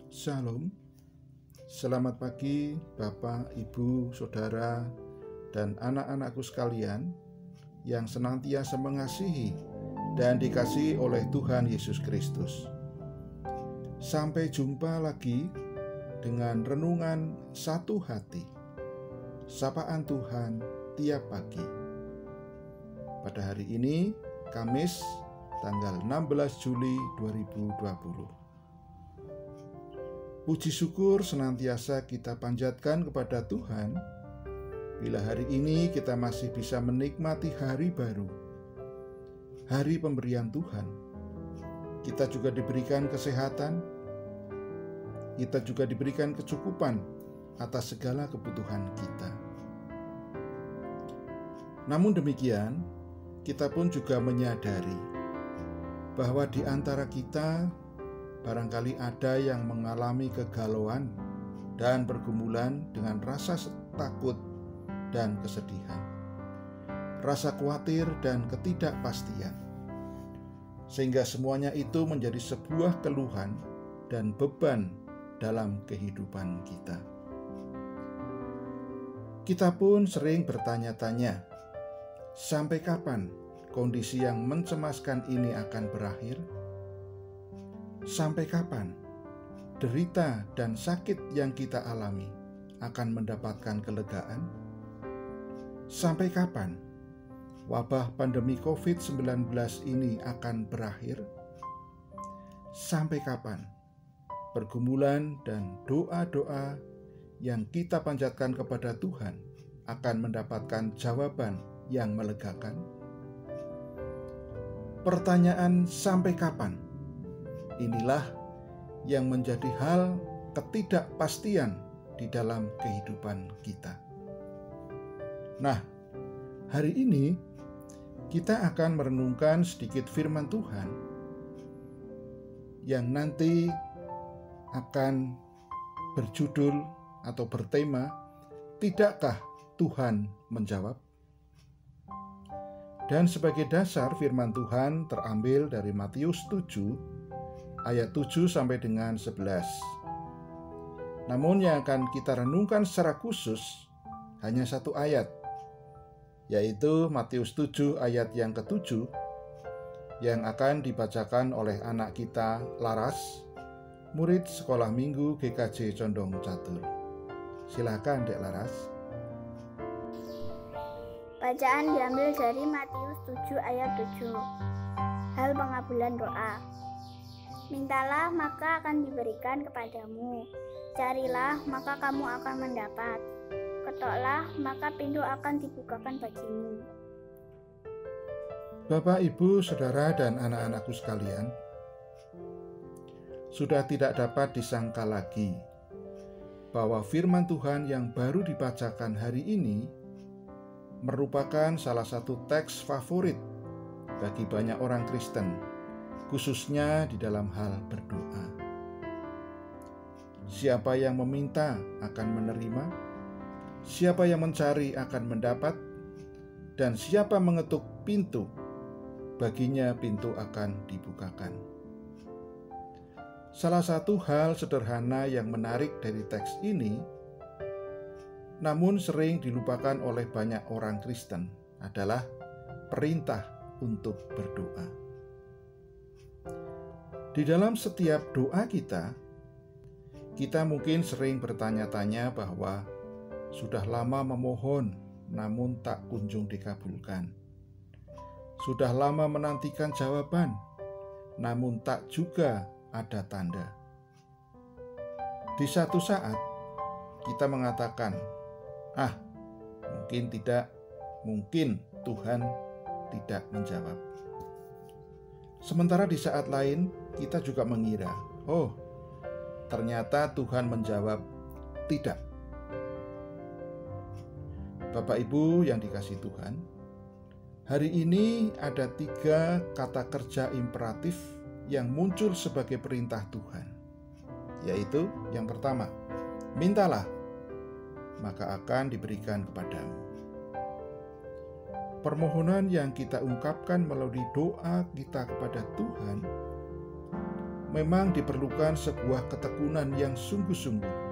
Shalom, selamat pagi Bapak, Ibu, Saudara, dan anak-anakku sekalian yang senantiasa mengasihi dan dikasihi oleh Tuhan Yesus Kristus. Sampai jumpa lagi dengan renungan satu hati, sapaan Tuhan tiap pagi. Pada hari ini, Kamis, tanggal 16 Juli 2020. Puji syukur senantiasa kita panjatkan kepada Tuhan bila hari ini kita masih bisa menikmati hari baru, hari pemberian Tuhan. Kita juga diberikan kesehatan, kita juga diberikan kecukupan atas segala kebutuhan kita. Namun demikian, kita pun juga menyadari bahwa di antara kita barangkali ada yang mengalami kegalauan dan pergumulan dengan rasa takut dan kesedihan, rasa khawatir dan ketidakpastian, sehingga semuanya itu menjadi sebuah keluhan dan beban dalam kehidupan kita. Kita pun sering bertanya-tanya, sampai kapan kondisi yang mencemaskan ini akan berakhir? Sampai kapan derita dan sakit yang kita alami akan mendapatkan kelegaan? Sampai kapan wabah pandemi COVID-19 ini akan berakhir? Sampai kapan pergumulan dan doa-doa yang kita panjatkan kepada Tuhan akan mendapatkan jawaban yang melegakan? Pertanyaan sampai kapan? Inilah yang menjadi hal ketidakpastian di dalam kehidupan kita. Nah, hari ini kita akan merenungkan sedikit firman Tuhan yang nanti akan berjudul atau bertema, "Tidakkah Tuhan menjawab?" Dan sebagai dasar firman Tuhan terambil dari Matius 7 ayat 7 sampai dengan 11. Namun yang akan kita renungkan secara khusus hanya satu ayat, yaitu Matius 7 ayat yang ke-7 yang akan dibacakan oleh anak kita Laras, murid sekolah minggu GKJ Condong Catur. Silakan Dek Laras. Bacaan diambil dari Matius 7 ayat 7. Hal pengabulan doa. Mintalah maka akan diberikan kepadamu, carilah maka kamu akan mendapat, ketoklah maka pintu akan dibukakan bagimu. Bapak, Ibu, Saudara, dan anak-anakku sekalian, sudah tidak dapat disangka lagi bahwa firman Tuhan yang baru dibacakan hari ini merupakan salah satu teks favorit bagi banyak orang Kristen, khususnya di dalam hal berdoa. Siapa yang meminta akan menerima, siapa yang mencari akan mendapat, dan siapa mengetuk pintu, baginya pintu akan dibukakan. Salah satu hal sederhana yang menarik dari teks ini, namun sering dilupakan oleh banyak orang Kristen, adalah perintah untuk berdoa. Di dalam setiap doa kita mungkin sering bertanya-tanya bahwa sudah lama memohon namun tak kunjung dikabulkan. Sudah lama menantikan jawaban namun tak juga ada tanda. Di satu saat kita mengatakan, mungkin Tuhan tidak menjawab. Sementara di saat lain kita juga mengira, ternyata Tuhan menjawab tidak. Bapak Ibu yang dikasihi Tuhan, hari ini ada 3 kata kerja imperatif yang muncul sebagai perintah Tuhan, yaitu yang pertama, mintalah, maka akan diberikan kepadamu. Permohonan yang kita ungkapkan melalui doa kita kepada Tuhan memang diperlukan sebuah ketekunan yang sungguh-sungguh.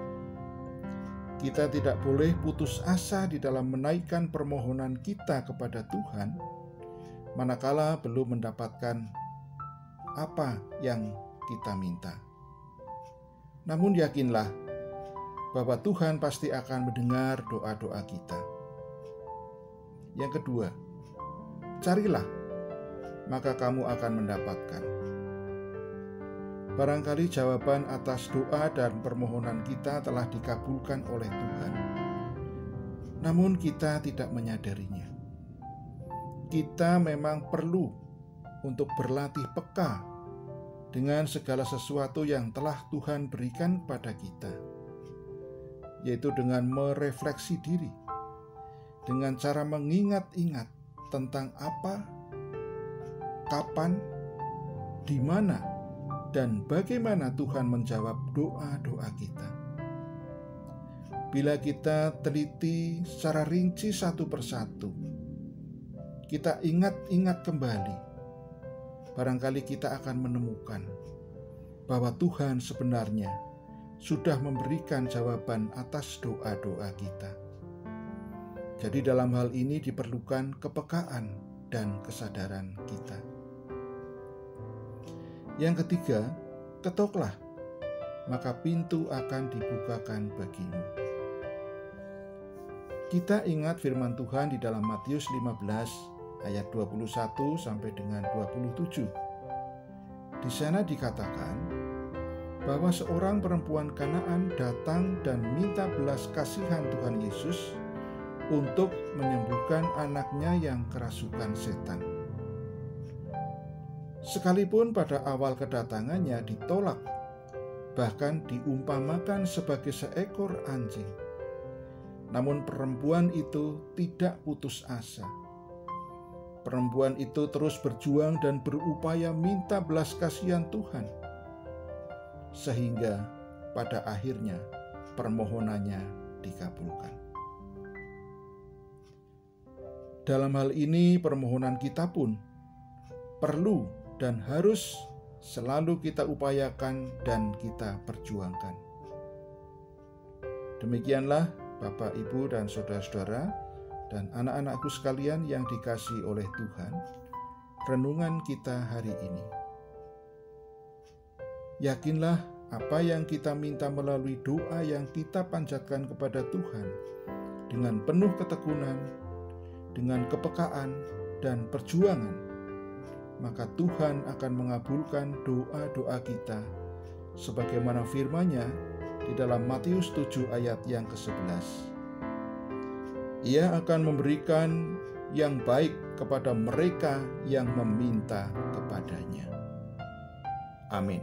Kita tidak boleh putus asa di dalam menaikkan permohonan kita kepada Tuhan, manakala belum mendapatkan apa yang kita minta. Namun yakinlah bahwa Tuhan pasti akan mendengar doa-doa kita. Yang kedua, carilah, maka kamu akan mendapatkan. Barangkali jawaban atas doa dan permohonan kita telah dikabulkan oleh Tuhan. Namun kita tidak menyadarinya. Kita memang perlu untuk berlatih peka dengan segala sesuatu yang telah Tuhan berikan kepada kita, yaitu dengan merefleksi diri, dengan cara mengingat-ingat tentang apa, kapan, di mana, dan bagaimana Tuhan menjawab doa-doa kita. Bila kita teliti secara rinci satu persatu, kita ingat-ingat kembali, barangkali kita akan menemukan bahwa Tuhan sebenarnya sudah memberikan jawaban atas doa-doa kita. Jadi dalam hal ini diperlukan kepekaan dan kesadaran kita. Yang ketiga, ketoklah, maka pintu akan dibukakan bagimu. Kita ingat firman Tuhan di dalam Matius 15 ayat 21 sampai dengan 27. Di sana dikatakan bahwa seorang perempuan Kanaan datang dan minta belas kasihan Tuhan Yesus untuk menyembuhkan anaknya yang kerasukan setan. Sekalipun pada awal kedatangannya ditolak, bahkan diumpamakan sebagai seekor anjing, namun perempuan itu tidak putus asa. Perempuan itu terus berjuang dan berupaya minta belas kasihan Tuhan, sehingga pada akhirnya permohonannya dikabulkan. Dalam hal ini permohonan kita pun perlu dan harus selalu kita upayakan dan kita perjuangkan. Demikianlah Bapak, Ibu, dan saudara-saudara dan anak-anakku sekalian yang dikasihi oleh Tuhan, renungan kita hari ini. Yakinlah apa yang kita minta melalui doa yang kita panjatkan kepada Tuhan dengan penuh ketekunan, dengan kepekaan dan perjuangan, maka Tuhan akan mengabulkan doa-doa kita sebagaimana firman-Nya di dalam Matius 7 ayat yang ke-11. Ia akan memberikan yang baik kepada mereka yang meminta kepadanya. Amin.